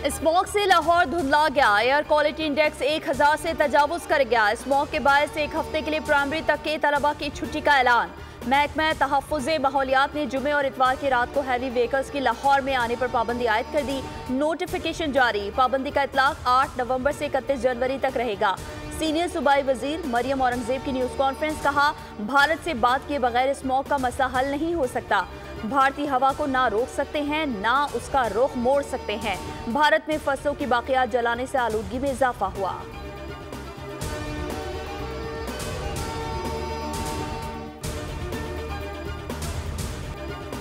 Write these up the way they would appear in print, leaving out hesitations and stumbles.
Smog से लाहौर धुंधला गया। एयर क्वालिटी इंडेक्स 1000 से तजावुज कर गया। स्मॉग के बायस एक हफ्ते के लिए प्राइमरी तक के तलबा की छुट्टी का ऐलान। महकमा तहफ़्फ़ुज़ माहौलियात ने जुमे और इतवार की रात को हैवी व्हीकल्स की लाहौर में आने पर पाबंदी आयद कर दी। नोटिफिकेशन जारी। पाबंदी का इतलाक 8 नवंबर से 31 जनवरी तक रहेगा। सीनियर सूबाई वजीर मरियम औरंगजेब की न्यूज़ कॉन्फ्रेंस। कहा, भारत से बात किए बगैर स्मॉग का मसला हल नहीं हो सकता। भारतीय हवा को ना रोक सकते हैं ना उसका रुख मोड़ सकते हैं। भारत में फसलों की बाकियात जलाने से आलूदगी में इजाफा हुआ।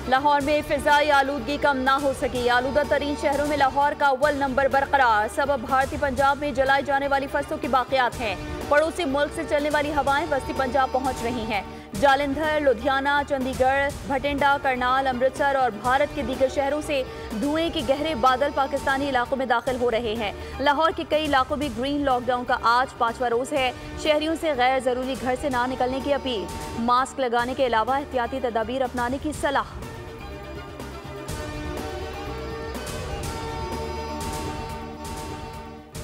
लाहौर में फिजाई आलूदगी कम ना हो सकी। आलूदा तरीन शहरों में लाहौर का अव्वल नंबर बरकरार। सबब भारतीय पंजाब में जलाई जाने वाली फसलों की बाकियात हैं। पड़ोसी मुल्क से चलने वाली हवाएं वस्ती पंजाब पहुंच रही हैं। जालंधर, लुधियाना, चंडीगढ़, भटिंडा, करनाल, अमृतसर और भारत के दीगर शहरों से धुएं के गहरे बादल पाकिस्तानी इलाकों में दाखिल हो रहे हैं। लाहौर के कई इलाकों में ग्रीन लॉकडाउन का आज 5वां रोज है। शहरियों से गैर जरूरी घर से ना निकलने की अपील। मास्क लगाने के अलावा एहतियाती तदाबीर अपनाने की सलाह।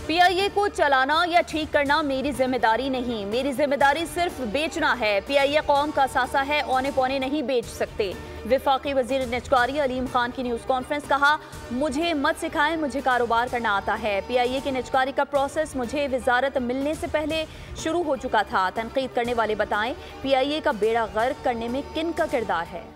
पीआईए को चलाना या ठीक करना मेरी जिम्मेदारी नहीं, मेरी जिम्मेदारी सिर्फ बेचना है। पीआईए कौम का सासा है, औने पौने नहीं बेच सकते। विफाकी वजीर निजकारी अलीम खान की न्यूज़ कॉन्फ्रेंस। कहा, मुझे मत सिखाएं, मुझे कारोबार करना आता है। पीआईए के निजकारी का प्रोसेस मुझे वजारत मिलने से पहले शुरू हो चुका था। तनकीद करने वाले बताएं, पीआईए का बेड़ा गर्क करने में किन का किरदार है।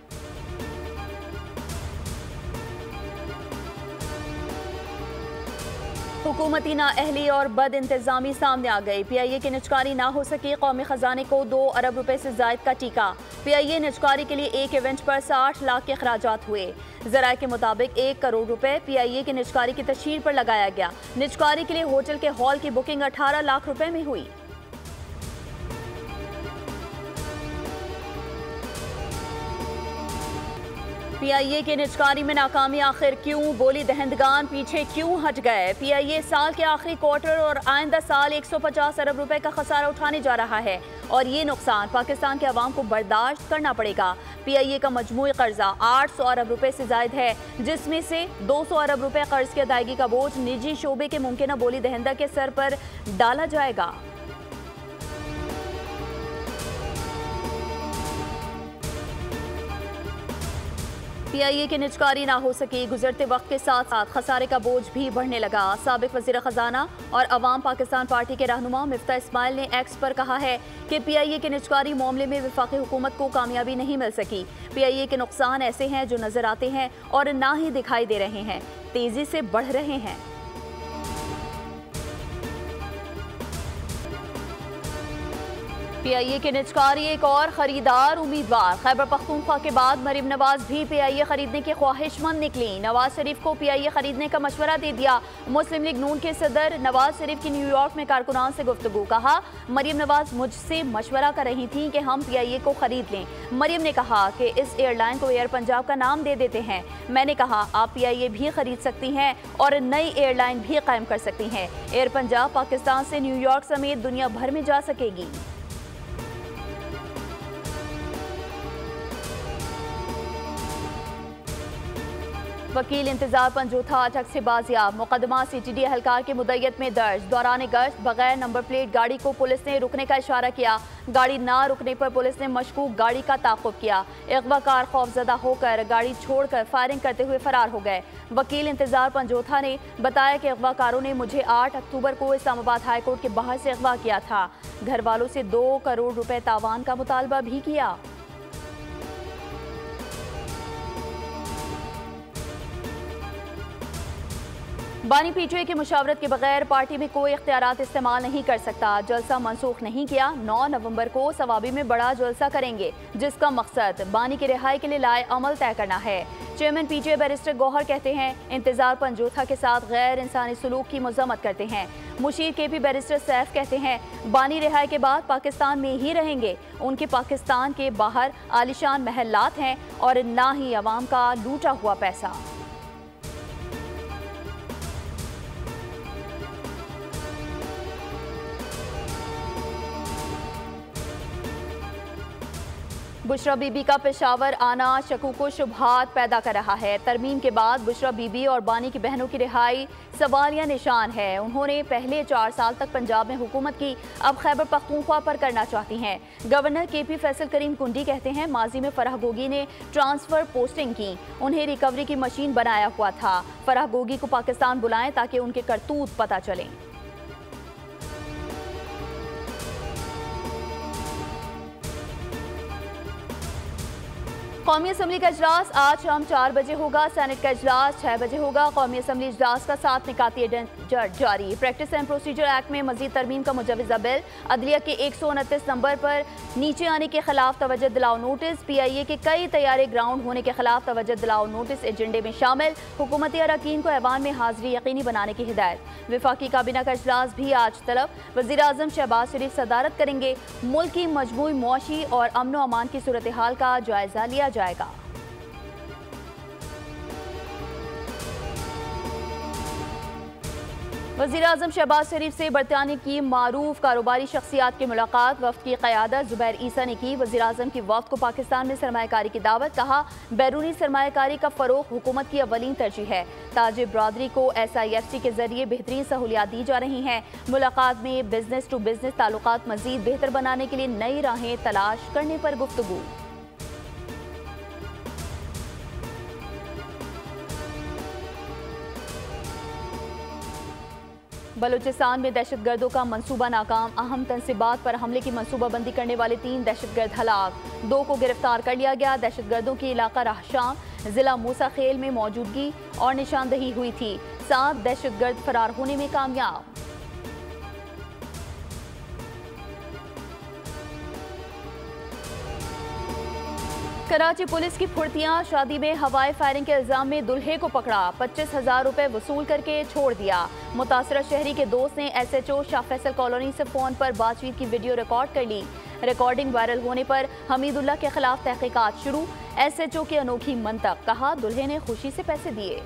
हुकूमती नाअहली और बद इंतजामी सामने आ गई। पीआईए की निजकारी ना हो सकी। कौमी खजाने को 2 अरब रुपए से जायद का टीका। पीआईए निजकारी के लिए एक इवेंट पर 60 लाख के अखराजात हुए। जराये के मुताबिक 1 करोड़ रुपए पीआईए की निजकारी की तशहीर पर लगाया गया। निजकारी के लिए होटल के हॉल की बुकिंग 18 लाख रुपए में हुई। पीआईए के निजकारी में नाकामी आखिर क्यों? बोली दहंदगान पीछे क्यों हट गए? पीआईए साल के आखिरी क्वार्टर और आइंदा साल 150 अरब रुपए का खसारा उठाने जा रहा है और ये नुकसान पाकिस्तान के अवाम को बर्दाश्त करना पड़ेगा। पीआईए का मजमूई कर्जा 800 अरब रुपए से जायद है, जिसमें से 200 अरब रुपए कर्ज की अदायगी का बोझ निजी शोबे के मुमकिन बोली दहंदा के सर पर डाला जाएगा। पीआईए की निजकारी ना हो सकी। गुजरते वक्त के साथ साथ खसारे का बोझ भी बढ़ने लगा। साबिक वज़ीर ख़जाना और अवाम पाकिस्तान पार्टी के रहनुमा मिफ्ता इस्माइल ने एक्स पर कहा है कि पीआईए के निजकारी मामले में वफाकी हुकूमत को कामयाबी नहीं मिल सकी। पीआईए के नुकसान ऐसे हैं जो नजर आते हैं और ना ही दिखाई दे रहे हैं, तेजी से बढ़ रहे हैं। पीआईए के निजकारी एक और खरीदार उम्मीदवार। खैबर पख्तूनख्वा के बाद मरीम नवाज भी पीआईए खरीदने के ख्वाहिशमंद निकली। नवाज शरीफ को पीआईए खरीदने का मशवरा दे दिया। मुस्लिम लीग नून के सदर नवाज शरीफ की न्यूयॉर्क में कारकुनान से गुफ्तगू। कहा, मरीम नवाज मुझसे मशवरा कर रही थी कि हम पीआईए को खरीद लें। मरीम ने कहा कि इस एयरलाइन को एयर पंजाब का नाम दे देते हैं। मैंने कहा, आप पीआईए भी खरीद सकती हैं और नई एयरलाइन भी कायम कर सकती हैं। एयर पंजाब पाकिस्तान से न्यूयॉर्क समेत दुनिया भर में जा सकेगी। वकील इंतजार पंजोथा अटक से बाजियाब। मुकदमा सीटीडी एहलकार के मुद्दत में दर्ज। दौरान गश्त बगैर नंबर प्लेट गाड़ी को पुलिस ने रुकने का इशारा किया। गाड़ी ना रुकने पर पुलिस ने मशकूक गाड़ी का ताक़ुब किया। अगवाकार खौफजदा होकर गाड़ी छोड़कर फायरिंग करते हुए फरार हो गए। वकील इंतजार पंजोथा ने बताया कि अगवाकारों ने मुझे 8 अक्टूबर को इस्लामाबाद हाई कोर्ट के बाहर से अगवा किया था। घर वालों से 2 करोड़ रुपए तावान का मुतालबा भी किया। बानी पीटीआई की मुशावरत के बगैर पार्टी में कोई इख्तियारात इस्तेमाल नहीं कर सकता। जलसा मनसूख नहीं किया। 9 नवंबर को सवाबी में बड़ा जलसा करेंगे, जिसका मकसद बानी की रिहाई के लिए लाए अमल तय करना है। चेयरमैन पीटीआई बैरिस्टर गौहर कहते हैं, इंतजार पंजोथा के साथ गैर इंसानी सलूक की मजम्मत करते हैं। मुशीर केपी बैरिस्टर सैफ कहते हैं, बानी रिहाई के बाद पाकिस्तान में ही रहेंगे। उनके पाकिस्तान के बाहर आलिशान महलात हैं और ना ही अवाम का लूटा हुआ पैसा। बुशरा बीबी का पेशावर आना शकूक को शुबहात पैदा कर रहा है। तरमीम के बाद बुशरा बीबी और बानी की बहनों की रिहाई सवालिया निशान है। उन्होंने पहले 4 साल तक पंजाब में हुकूमत की, अब खैबर पख्तूनख्वा पर करना चाहती हैं। गवर्नर KP फैसल करीम कुंडी कहते हैं माजी में फराह गोगी ने ट्रांसफर पोस्टिंग की, उन्हें रिकवरी की मशीन बनाया हुआ था। फराह गोगी को पाकिस्तान बुलाएं ताकि उनके करतूत पता चलें। कौमी असम्बली का इजलास आज शाम 4 बजे होगा। सेनेट का इजलास 6 बजे होगा। कौमी असम्बली इजलास का 7 निकाती जारी। प्रैक्टिस एंड प्रोसीजर एक्ट में मजीद तरमीम का मुजवजा बिल। अदलिया के 129 नंबर पर नीचे आने के खिलाफ तवज्जो दिलाओ नोटिस। PIA के कई तैयारे ग्राउंड होने के खिलाफ तवज्जो दिलाओ नोटिस एजेंडे में शामिल। हुकूमती अरकान को ऐवान में हाजिरी यकीनी बनाने की हिदायत। विफाकी काबीना का इजलास भी आज तलब। वज़ीर आज़म शहबाज शरीफ सदारत करेंगे। मुल्क की मजमूई मुआशी और अमन व अमान की सूरत हाल का जायजा लिया जाएगा। वज़ीर आज़म शहबाज शरीफ से बरतानिया की मारूफ कारोबारी शख्सियात की मुलाकात। वफ्द की क़यादत ज़ुबैर ईसा ने की। वज़ीर आज़म की वफ्द को पाकिस्तान में सरमायाकारी की दावत। कहा बैरूनी सरमायाकारी का फ़रोग़ हुकूमत की अवलीन तरजीह है। ताजिर बरादरी को SIFC के ज़रिए बेहतरीन सहूलियात दी जा रही हैं। मुलाकात में बिजनेस टू बिजनेस ताल्लुकात मज़ीद बेहतर बनाने के लिए नई राहें तलाश करने पर गुफ्तगू। बलूचिस्तान में दहशतगर्दों का मंसूबा नाकाम। अहम तनसीबात पर हमले की मंसूबाबंदी करने वाले 3 दहशतगर्द हलाक। 2 को गिरफ्तार कर लिया गया। दहशतगर्दों की इलाका रहशाम जिला मूसा खेल में मौजूदगी और निशानदही हुई थी। 7 दहशतगर्द फरार होने में कामयाब। कराची पुलिस की फुर्तियां। शादी में हवाई फायरिंग के इल्जाम में दुल्हे को पकड़ा। 25,000 रुपए वसूल करके छोड़ दिया। मुतासरा शहरी के दोस्त ने SHO शाह फैसल कॉलोनी से फोन पर बातचीत की वीडियो रिकॉर्ड कर ली। रिकॉर्डिंग वायरल होने पर हमीदुल्लाह के खिलाफ तहकीकात शुरू। SHO की अनोखी मंतक। कहा दुल्हे ने खुशी से पैसे दिए।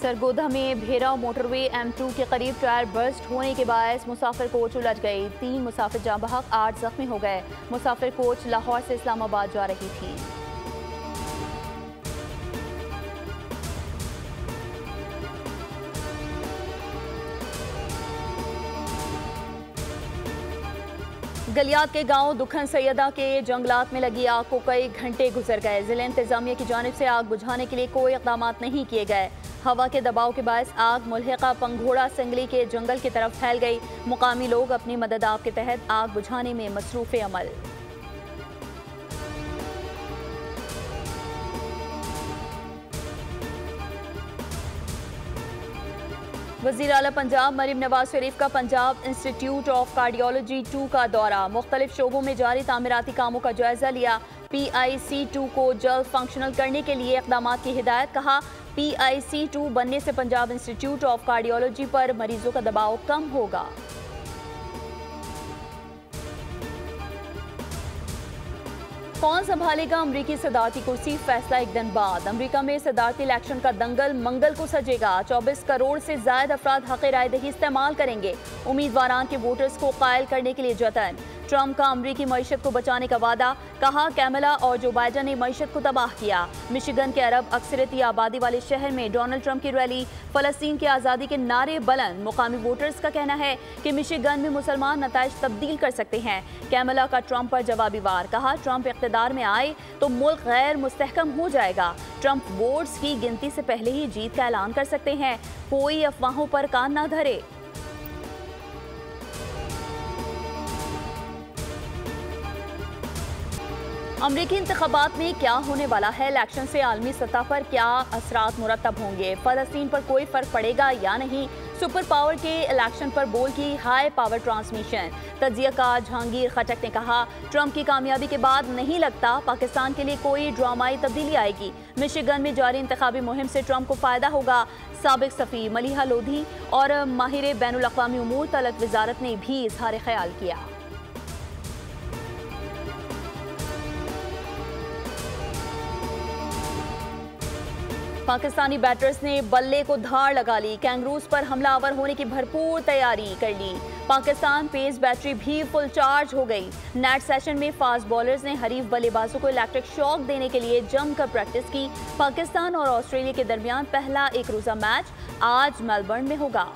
सरगोधा में भेरा मोटरवे M2 के करीब टायर बर्स्ट होने के बायस मुसाफिर कोच उलट गई। 3 मुसाफिर जाँ बहक, 8 जख्मी हो गए। मुसाफिर कोच लाहौर से इस्लामाबाद जा रही थी। गलियात के गांव दुखन सैयदा के जंगलात में लगी आग को कई घंटे गुजर गए। जिला इंतजामिया की जानिब से आग बुझाने के लिए कोई इक़दाम नहीं किए गए। हवा के दबाव के बायस आग मुल्हिका पंघोड़ा संगली के जंगल की तरफ फैल गई। मुकामी लोग अपनी मदद आप के तहत आग बुझाने में मसरूफ़ अमल। वज़ीर आला पंजाब मरीम नवाज शरीफ का पंजाब इंस्टीट्यूट ऑफ कार्डियोलॉजी 2 का दौरा। मुख्तलिफ शोबों में जारी तामीराती कामों का जायजा लिया। PIC2 को जल्द फंक्शनल करने के लिए इक़दाम की हिदायत। कहा PIC2 बनने से पंजाब इंस्टीट्यूट ऑफ कार्डियोलॉजी पर मरीजों का दबाव कम होगा। कौन संभालेगा अमरीकी सदारती कुर्सी, फैसला एक दिन बाद। अमरीका में सदारती इलेक्शन का दंगल मंगल को सजेगा। 24 करोड़ से ज्यादा अफराद हक़ राय दही इस्तेमाल करेंगे। उम्मीदवारान के वोटर्स को कायल करने के लिए जतन। ट्रंप का अमरीकी मईशत को बचाने का वादा। कहा कैमला और जो बाइडन ने मईशत को तबाह किया। मिशिगन के अरब अक्सरियती आबादी वाले शहर में डोनाल्ड ट्रंप की रैली। फलस्तीन की आज़ादी के नारे बुलंद। मुकामी वोटर्स का कहना है कि मिशिगन में मुसलमान नताइज तब्दील कर सकते हैं। कैमला का ट्रंप पर जवाबी वार। कहा ट्रंप इक़्तिदार में आए तो मुल्क गैर मुस्तहकम हो जाएगा। ट्रंप वोट्स की गिनती से पहले ही जीत का ऐलान कर सकते हैं। कोई अफवाहों पर कान न धरे। अमरीकी इंतखाबात में क्या होने वाला है? इलेक्शन से आलमी सतह पर क्या असरात मुरतब होंगे? फलस्तीन पर कोई फर्क पड़ेगा या नहीं? सुपर पावर के इलेक्शन पर बोल की हाई पावर ट्रांसमिशन। तजिया का जहांगीर खटक ने कहा ट्रंप की कामयाबी के बाद नहीं लगता पाकिस्तान के लिए कोई ड्रामाई तब्दीली आएगी। मिशिगन में जारी इंतखाबी मुहिम से ट्रंप को फायदा होगा। साबिक सफ़ीर मलिहा लोधी और माहिर बैनुल अक़वामी उमूर तलत वजारत ने भी इजहार ख्याल किया। पाकिस्तानी बैटर्स ने बल्ले को धार लगा ली, कैंगरूज पर हमलावर होने की भरपूर तैयारी कर ली। पाकिस्तान पेस बैटरी भी फुल चार्ज हो गई। नेट सेशन में फास्ट बॉलर्स ने हरीफ बल्लेबाजों को इलेक्ट्रिक शॉक देने के लिए जमकर प्रैक्टिस की। पाकिस्तान और ऑस्ट्रेलिया के दरमियान पहला एक रोजा मैच आज मेलबर्न में होगा।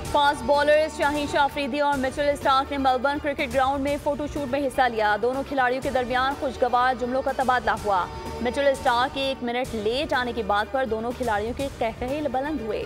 फास्ट बॉलर्स शाहीन शाह अफरीदी और मिचेल स्टार्क ने मेलबर्न क्रिकेट ग्राउंड में फोटोशूट में हिस्सा लिया। दोनों खिलाड़ियों के दरमियान खुशगवार जुमलों का तबादला हुआ। मिचेल स्टार्क के 1 मिनट लेट आने की बात पर दोनों खिलाड़ियों के कहकहे बुलंद हुए।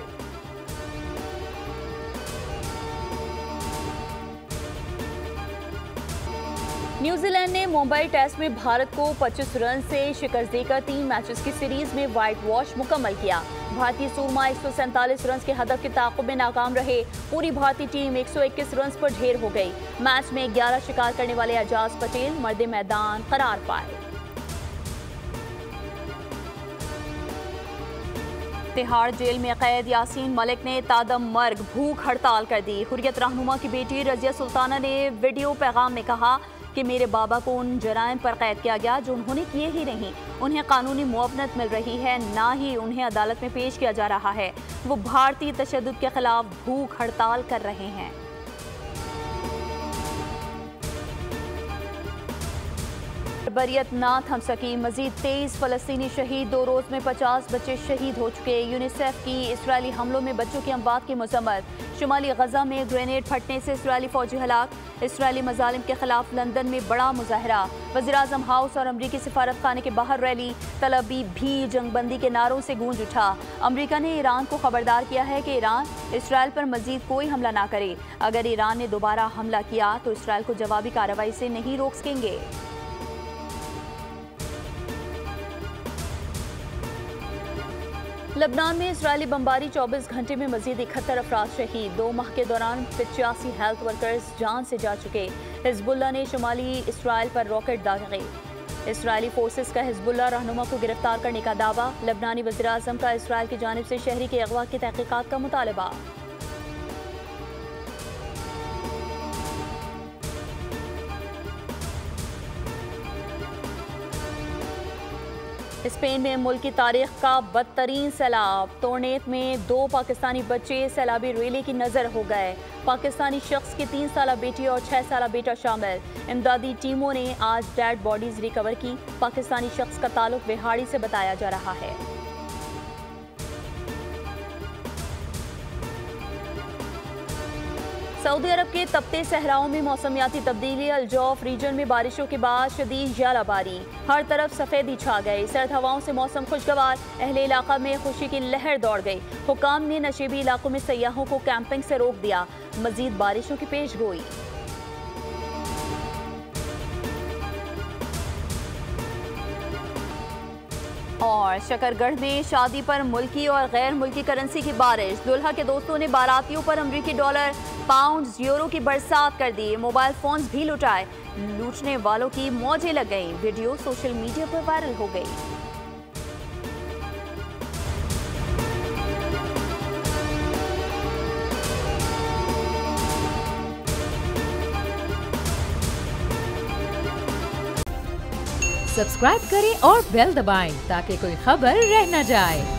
न्यूजीलैंड ने मुंबई टेस्ट में भारत को 25 रन से शिकस्त देकर 3 मैचेस की सीरीज में व्हाइट वॉश मुकम्मल किया। भारतीय सूरमा 147 रन के हदफ के ताक़ुब में नाकाम रहे। पूरी भारतीय टीम 121 रन पर ढेर हो गई। मैच में 11 शिकार करने वाले एजाज पटेल मर्दे मैदान करार पाए। तिहाड़ जेल में कैद यासीन मलिक ने तादम मर्ग भूख हड़ताल कर दी। हुर्रियत रहनुमा की बेटी रजिया सुल्ताना ने वीडियो पैगाम में कहा कि मेरे बाबा को उन जराइम पर कैद किया गया जो उन्होंने किए ही नहीं। उन्हें कानूनी मुआवनत मिल रही है, ना ही उन्हें अदालत में पेश किया जा रहा है। वो भारतीय तशद्दुद के खिलाफ भूख हड़ताल कर रहे हैं। बर्बरियत ना थम सकी, मजीद 23 फलस्तीनी शहीद। 2 रोज में 50 बच्चे शहीद हो चुके। यूनिसेफ की इसराइली हमलों में बच्चों की अमवात की मजम्मत। शुमाली गजा में ग्रेनेड फटने से इसराइली फौजी हलाक। इसराइली मजालिम के खिलाफ लंदन में बड़ा मुजाहरा। वज़ीर-ए-आज़म हाउस और अमरीकी सिफारत खाने के बाहर रैली। तलबी भी जंगबंदी के नारों से गूंज उठा। अमरीका ने ईरान को खबरदार किया है कि ईरान इसराइल पर मजीद कोई हमला ना करे। अगर ईरान ने दोबारा हमला किया तो इसराइल को जवाबी कार्रवाई से नहीं रोक सकेंगे। लबनान में इजरायली बमबारी 24 घंटे में मजीद 71 अफराद शहीद। 2 माह के दौरान 85 हेल्थ वर्कर्स जान से जा चुके। हिजबुल्लाह ने शुमाली इसराइल पर रॉकेट दागे। इसराइली फोर्सेस का हिजबुल्लाह रहनुमा को गिरफ्तार करने का दावा। लबनानी वज़ीर-ए-आज़म का इसराइल की जानिब से शहरी के अगवा की तहकीकात का मुतालबा। स्पेन में मुल्क की तारीख का बदतरीन सैलाब। तोरनेत में 2 पाकिस्तानी बच्चे सैलाबी रेले की नजर हो गए। पाकिस्तानी शख्स की 3 साला बेटी और 6 साला बेटा शामिल। इमदादी टीमों ने आज डेड बॉडीज रिकवर की। पाकिस्तानी शख्स का ताल्लुक बिहाड़ी से बताया जा रहा है। सऊदी अरब के तपते सहराओं में मौसमियाती तब्दीली। अल-जौफ रीजन में बारिशों के बाद शदीद ज़्यादाबारी। हर तरफ सफ़ेदी छा गई। सर्द हवाओं से मौसम खुशगवार। अहले इलाका में खुशी की लहर दौड़ गई। हुकाम ने नशीबी इलाकों में सयाहों को कैंपिंग से रोक दिया। मजीद बारिशों की पेशगोई। और शकरगढ़ में शादी पर मुल्की और गैर मुल्की करेंसी की बारिश। दुल्हा के दोस्तों ने बारातियों पर अमरीकी डॉलर, पाउंड, यूरो की बरसात कर दी। मोबाइल फोन्स भी लुटाए। लूटने वालों की मौजें लग गईं। वीडियो सोशल मीडिया पर वायरल हो गई। सब्सक्राइब करें और बेल दबाएं ताकि कोई खबर रह न जाए।